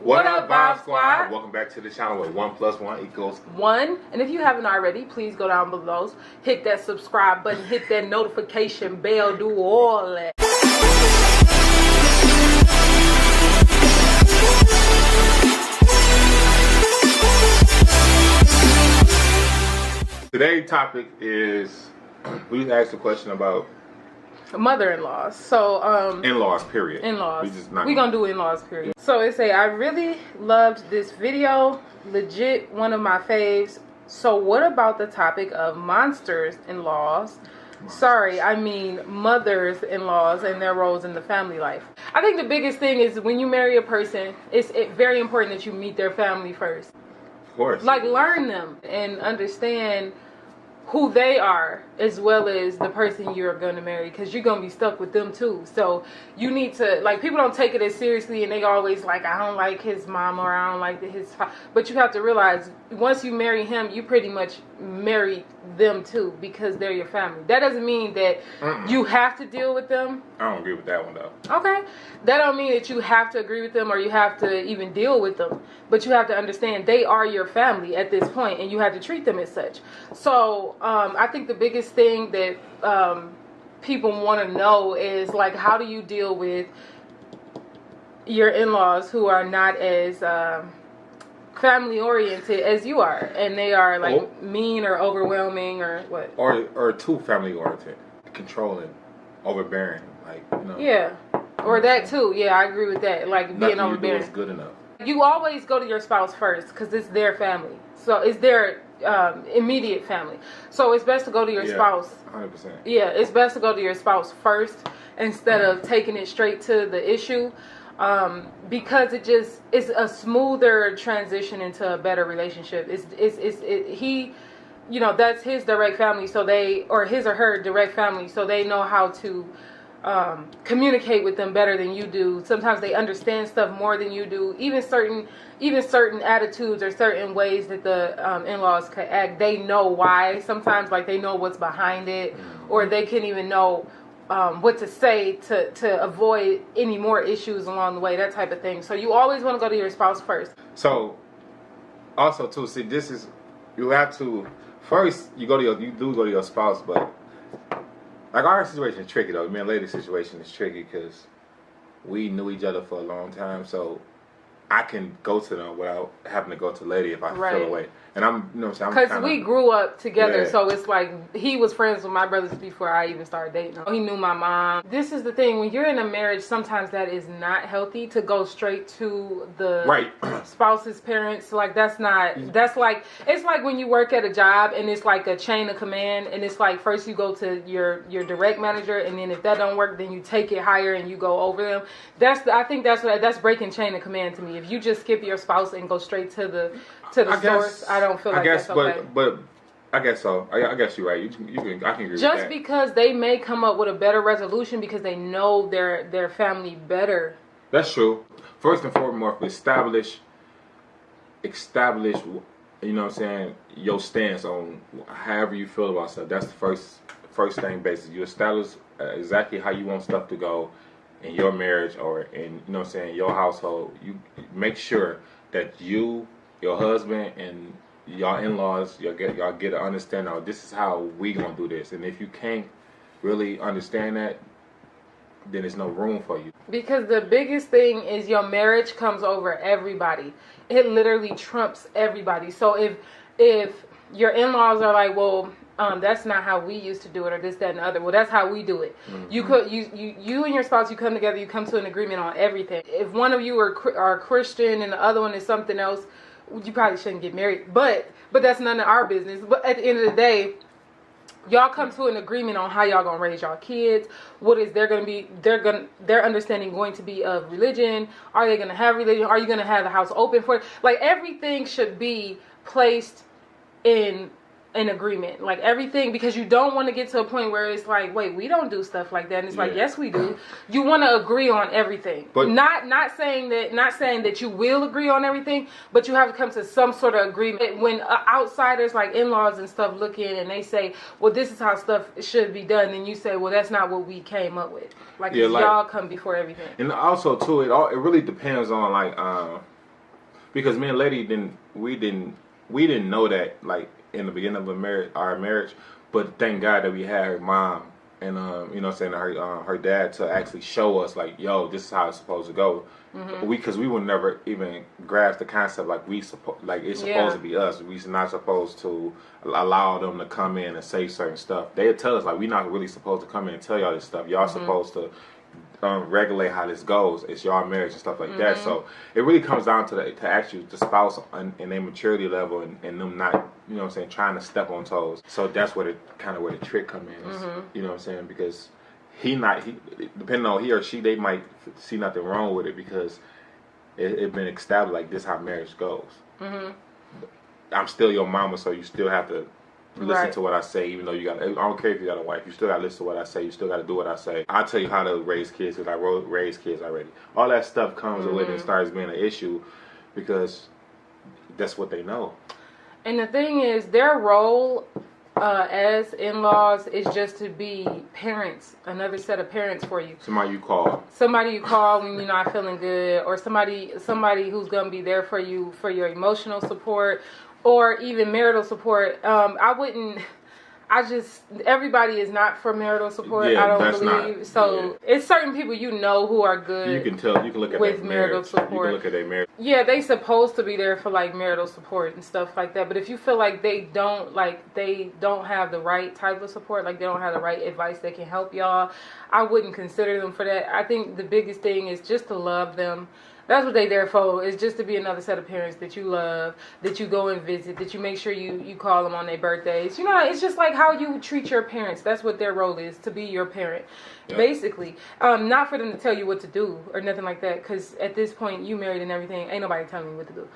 What up, Vibe Squad? Welcome back to the channel where 1 + 1 = 1. And if you haven't already, please go down below, hit that subscribe button, hit that notification bell, do all that. Today's topic is, we asked a question about mother-in-laws. So in-laws, period. In-laws. We're gonna do in-laws, period. So it say, I really loved this video, legit one of my faves. So what about the topic of monsters-in-laws? Sorry, I mean mothers-in-laws and their roles in the family life. I think the biggest thing is when you marry a person, it's very important that you meet their family first. Of course. Like, learn them and understand who they are, as well as the person you're going to marry, because you're going to be stuck with them too. So you need to, like, people don't take it as seriously, and they always like, I don't like his mom, or I don't like his father. But you have to realize, once you marry him, you pretty much marry them too, because they're your family. That doesn't mean that you have to deal with them. I don't agree with that one though. Okay, that don't mean that you have to agree with them or you have to even deal with them, but you have to understand they are your family at this point, and you have to treat them as such. So I think the biggest thing that people want to know is, like, how do you deal with your in-laws who are not as family oriented as you are, and they are like mean or overwhelming or what, or too family oriented, controlling, overbearing, like, you know. Yeah, or that too. Yeah, I agree with that. Like, being overbearing is good enough. You always go to your spouse first, because it's their family. So it's their immediate family. So it's best to go to your spouse. 100%. Yeah, it's best to go to your spouse first instead of taking it straight to the issue. Because it's a smoother transition into a better relationship. He, you know, that's his direct family, so or his or her direct family, so they know how to communicate with them better than you do. Sometimes they understand stuff more than you do. Even certain attitudes or certain ways that the in-laws could act, they know why. Sometimes, like, they know what's behind it, or they can even know what to say to avoid any more issues along the way, that type of thing. So you always want to go to your spouse first. So also too, see, this is, you have to first, you do go to your spouse, but like, our situation is tricky though. Me and Lady's situation is tricky because we knew each other for a long time, so I can go to them without having to go to Lady if I feel away. And I'm, you know what I'm saying? Because we grew up together, so it's like, he was friends with my brothers before I even started dating him. He knew my mom. This is the thing, when you're in a marriage, sometimes that is not healthy to go straight to the spouse's parents. Like, that's like, it's like when you work at a job and it's like a chain of command, and it's like, first you go to your direct manager, and then if that don't work, then you take it higher and you go over them. I think that's breaking chain of command to me. If you just skip your spouse and go straight to the source, I don't feel like that's okay. But I guess so. I guess you're right. I can agree with that. Just because they may come up with a better resolution because they know their family better. That's true. First and foremost, establish. You know what I'm saying? Your stance on however you feel about stuff. That's the first thing. Basically, you establish exactly how you want stuff to go in your marriage, or in, you know what I'm saying, your household. You make sure that you, your husband, and y'all in-laws, y'all get to understand, oh, this is how we gonna do this. And if you can't really understand that, then there's no room for you. Because the biggest thing is your marriage comes over everybody. It literally trumps everybody. So if your in-laws are like, well, that's not how we used to do it, or this, that, and the other. Well, that's how we do it. You and your spouse, you come together, you come to an agreement on everything. If one of you are Christian and the other one is something else, you probably shouldn't get married. But that's none of our business. But at the end of the day, y'all come to an agreement on how y'all gonna raise y'all kids. What is their understanding going to be of religion? Are they gonna have religion? Are you gonna have the house open for it? Like, everything should be placed in an agreement, like everything, because you don't want to get to a point where it's like, wait, we don't do stuff like that, and it's like, yes, we do. You want to agree on everything, but not saying that you will agree on everything, but you have to come to some sort of agreement. When outsiders like in-laws and stuff look in and they say, well, this is how stuff should be done, and you say, well, that's not what we came up with. Like, y'all come before everything. And also too, it really depends on, like, because me and lady we didn't know that like in the beginning of our marriage, but thank God that we had her mom and you know what I'm saying, her dad to actually show us like, yo, this is how it's supposed to go. Because we would never even grasp the concept like it's supposed to be us. We're not supposed to allow them to come in and say certain stuff. They'll tell us like we're not really supposed to come in and tell y'all this stuff. Y'all supposed to regulate how this goes. It's y'all marriage and stuff like that. So it really comes down to actually the spouse and their maturity level and them not, you know what I'm saying, trying to step on toes. So that's where the trick come in. Is, you know what I'm saying, because depending on he or she, they might see nothing wrong with it because it been established like this how marriage goes. I'm still your mama, so you still have to listen to what I say, even though you got. I don't care if you got a wife, you still got to listen to what I say. You still got to do what I say. I'll tell you how to raise kids because I raised kids already. All that stuff comes with it and starts being an issue because that's what they know. And the thing is, their role as in-laws is just to be parents, another set of parents for you. Somebody you call when you're not feeling good, or somebody who's gonna be there for you for your emotional support, or even marital support. Everybody is not for marital support. I don't believe. So it's certain people you know who are good. You can tell. You can look at with marital support. You can look at their marriage. Yeah, they supposed to be there for like marital support and stuff like that. But if you feel like they don't have the right type of support, like they don't have the right advice that can help y'all, I wouldn't consider them for that. I think the biggest thing is just to love them. That's what they there for, is just to be another set of parents that you love, that you go and visit, that you make sure you call them on their birthdays. You know, it's just like how you treat your parents. That's what their role is, to be your parent, basically. Not for them to tell you what to do or nothing like that, because at this point, you married and everything, ain't nobody telling you what to do.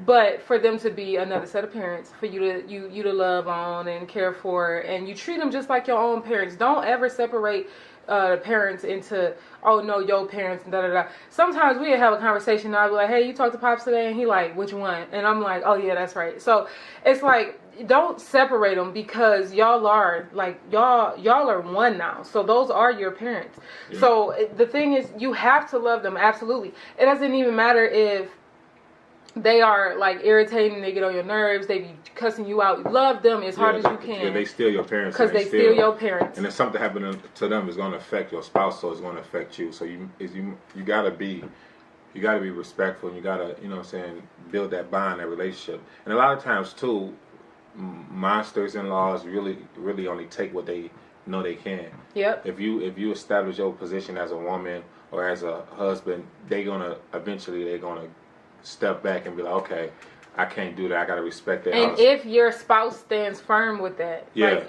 But for them to be another set of parents, for you to love on and care for, and you treat them just like your own parents. Don't ever separate parents into, oh no, your parents and da da da. Sometimes we have a conversation and I'll be like, hey, you talked to Pops today? And he like, which one? And I'm like, oh yeah, that's right. So it's like, don't separate them, because y'all are one now. So those are your parents. So the thing is, you have to love them, absolutely. It doesn't even matter if they are like irritating, they get on your nerves, they be cussing you out. Love them as hard as you can. Yeah, they still your parents. Because they still your parents. And if something happened to them, it's going to affect your spouse, so it's going to affect you. So you gotta be respectful, and you gotta, you know what I'm saying, build that bond, that relationship. And a lot of times too, monsters in-laws really only take what they know they can. Yep. If you establish your position as a woman or as a husband, they're gonna step back and be like, okay, I can't do that. I gotta respect that. And if your spouse stands firm with that, like,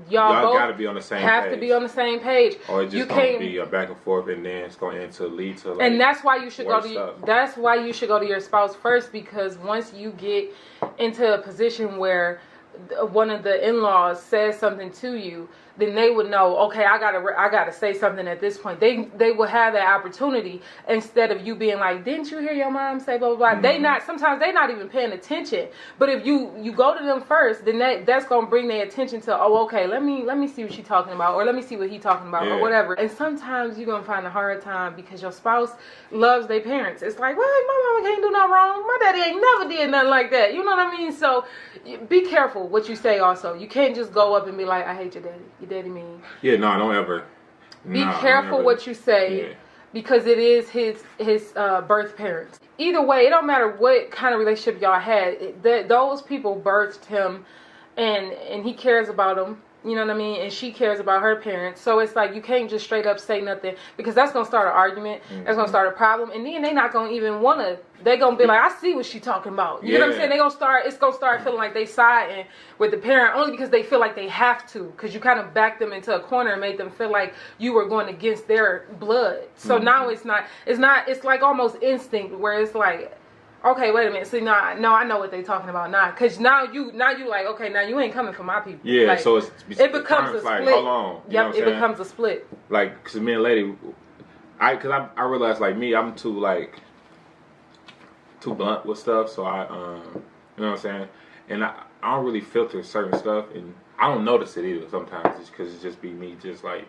y'all both gotta be on the same have to be on the same page. Or it's just gonna be a back and forth, and then it's gonna lead to. Like, and that's why you should go to your spouse first, because once you get into a position where one of the in-laws says something to you, then they would know, okay, I gotta say something at this point. They will have that opportunity, instead of you being like, didn't you hear your mom say blah blah blah. Sometimes they not even paying attention. But if you go to them first, then that's gonna bring their attention to, oh, okay, let me see what she's talking about, or let me see what he's talking about, or whatever. And sometimes you're gonna find a hard time because your spouse loves their parents. It's like, well, my mama can't do nothing wrong. My daddy ain't never did nothing like that. You know what I mean? So be careful what you say. Also, you can't just go up and be like, I hate your daddy. Your daddy mean. Yeah, no, don't ever. Be careful what you say, because it is his birth parents. Either way, it don't matter what kind of relationship y'all had. Those people birthed him, and he cares about them. You know what I mean? And she cares about her parents. So it's like, you can't just straight up say nothing, because that's going to start an argument. That's going to start a problem. And then they not going to even want to, they're going to be like, I see what she talking about. You know what I'm saying? It's going to start feeling like they siding with the parent, only because they feel like they have to, because you kind of backed them into a corner and made them feel like you were going against their blood. So now it's like almost instinct, where it's like, okay, wait a minute. See, no, I know what they're talking about now. Because now you like, okay, now you ain't coming for my people. Yeah, like, so it becomes a split. Like, hold on. Yep, it becomes a split. Like, because me and lady, I realized, like me, I'm too blunt with stuff. So I, you know what I'm saying? And I don't really filter certain stuff. And I don't notice it either sometimes. It's because it's just be me. Just like,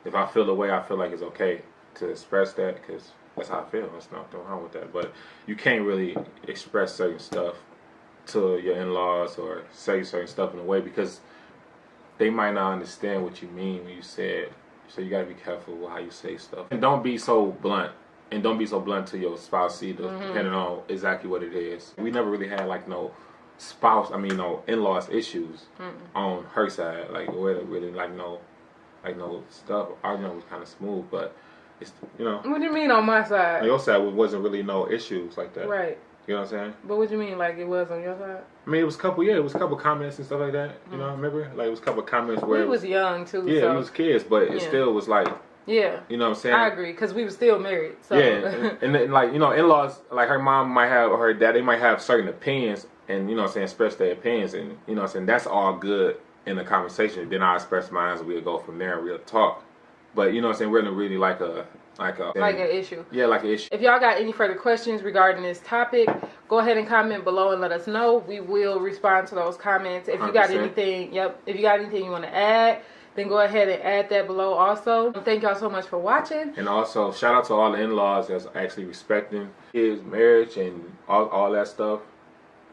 if I feel the way I feel like it's okay to express that, because That's how I feel. There's nothing wrong with that. But you can't really express certain stuff to your in-laws or say certain stuff in a way because they might not understand what you mean when you say it. So you gotta be careful with how you say stuff. And don't be so blunt. And don't be so blunt to your spouse either, depending on exactly what it is. We never really had like no in-laws issues on her side. Like really like no stuff. Our was kind of smooth, but it's What do you mean on my side? On your side wasn't really no issues like that. Right. You know what I'm saying? But what do you mean like it was on your side? I mean, it was a couple comments and stuff like that. You know, remember? Like it was a couple comments where we was young too. Yeah, so. we was kids, but it still was like. Yeah. You know what I'm saying? I agree, because we were still married. So. Yeah, and like, in-laws, like her mom might have, or her dad, they might have certain opinions, and, express their opinions, and, that's all good in the conversation. Then I express mine, and we'll go from there, and we'll talk. But, we're in a really like an issue. Yeah, like an issue. If y'all got any further questions regarding this topic, go ahead and comment below and let us know. We will respond to those comments. If you got 100%. anything, if you got anything you want to add, then go ahead and add that below also. Thank y'all so much for watching. And also, shout out to all the in-laws that's actually respecting his marriage and all that stuff.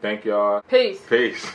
Thank y'all. Peace. Peace.